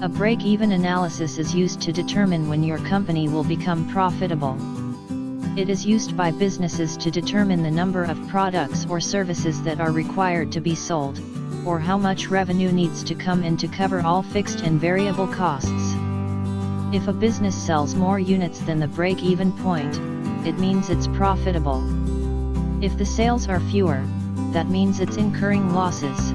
A break-even analysis is used to determine when your company will become profitable. It is used by businesses to determine the number of products or services that are required to be sold, or how much revenue needs to come in to cover all fixed and variable costs. If a business sells more units than the break-even point, it means it's profitable. If the sales are fewer, that means it's incurring losses.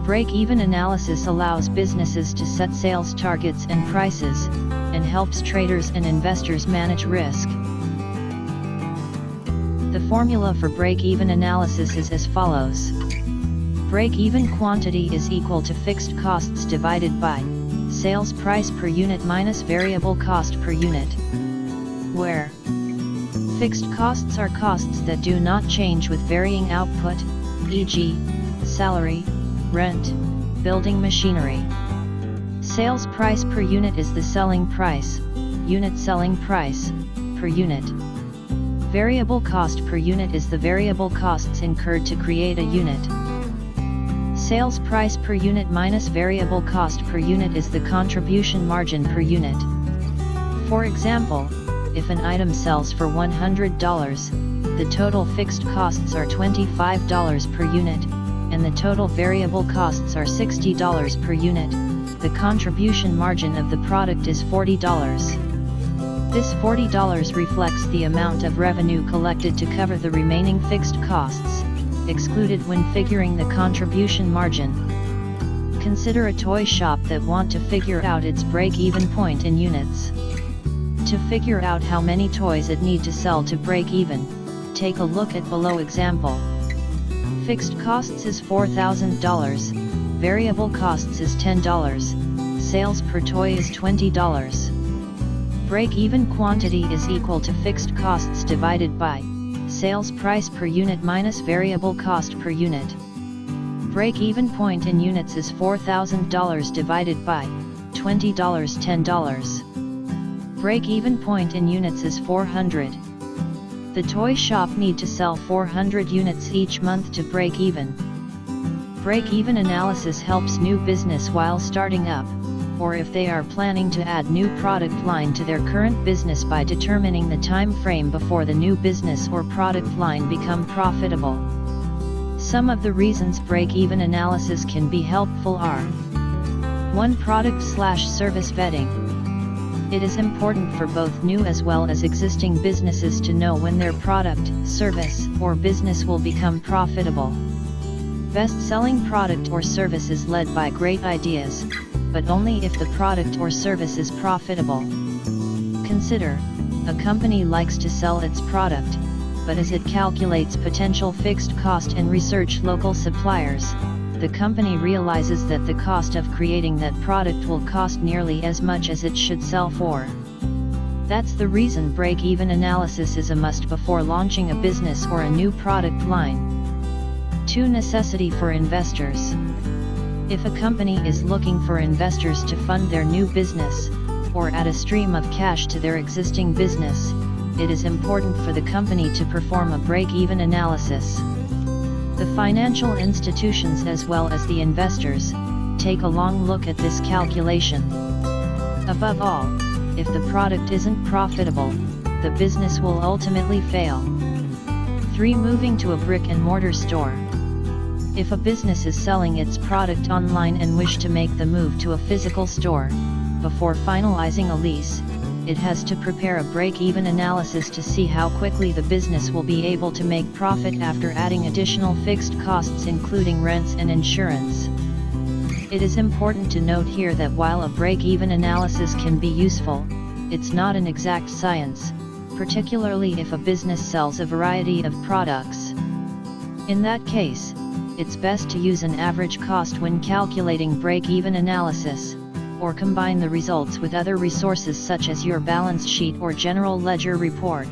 Break-even analysis allows businesses to set sales targets and prices, and helps traders and investors manage risk. The formula for break-even analysis is as follows. Break-even quantity is equal to fixed costs divided by sales price per unit minus variable cost per unit, where fixed costs are costs that do not change with varying output, e.g., salary, rent, building machinery. Sales price per unit is the selling price, unit selling price, per unit. Variable cost per unit is the variable costs incurred to create a unit. Sales price per unit minus variable cost per unit is the contribution margin per unit. For example, if an item sells for $100, the total fixed costs are $25 per unit, and the total variable costs are $60 per unit. The contribution margin of the product is $40. This $40 reflects the amount of revenue collected to cover the remaining fixed costs, excluded when figuring the contribution margin. Consider a toy shop that want to figure out its break-even point in units. To figure out how many toys it need to sell to break even, take a look at below example. Fixed costs is $4,000, variable costs is $10, sales per toy is $20. Break-even quantity is equal to fixed costs divided by sales price per unit minus variable cost per unit. Break-even point in units is $4,000 divided by $20, $10. Break-even point in units is 400. The toy shop need to sell 400 units each month to break even. Break-even analysis helps new business while starting up, or if they are planning to add new product line to their current business by determining the time frame before the new business or product line become profitable. Some of the reasons break-even analysis can be helpful are: 1. Product/service vetting. It is important for both new as well as existing businesses to know when their product, service, or business will become profitable. Best-selling product or service is led by great ideas, but only if the product or service is profitable. Consider, a company likes to sell its product, but as it calculates potential fixed cost and research local suppliers, the company realizes that the cost of creating that product will cost nearly as much as it should sell for. That's the reason break-even analysis is a must before launching a business or a new product line. 2. Necessity for investors. If a company is looking for investors to fund their new business, or add a stream of cash to their existing business, it is important for the company to perform a break-even analysis. The financial institutions as well as the investors take a long look at this calculation. Above all, if the product isn't profitable, the business will ultimately fail. 3. Moving to a brick-and-mortar store. If a business is selling its product online and wish to make the move to a physical store, before finalizing a lease, it has to prepare a break-even analysis to see how quickly the business will be able to make profit after adding additional fixed costs including rents and insurance. It is important to note here that while a break-even analysis can be useful, it's not an exact science, particularly if a business sells a variety of products. In that case, it's best to use an average cost when calculating break-even analysis, or combine the results with other resources such as your balance sheet or general ledger report.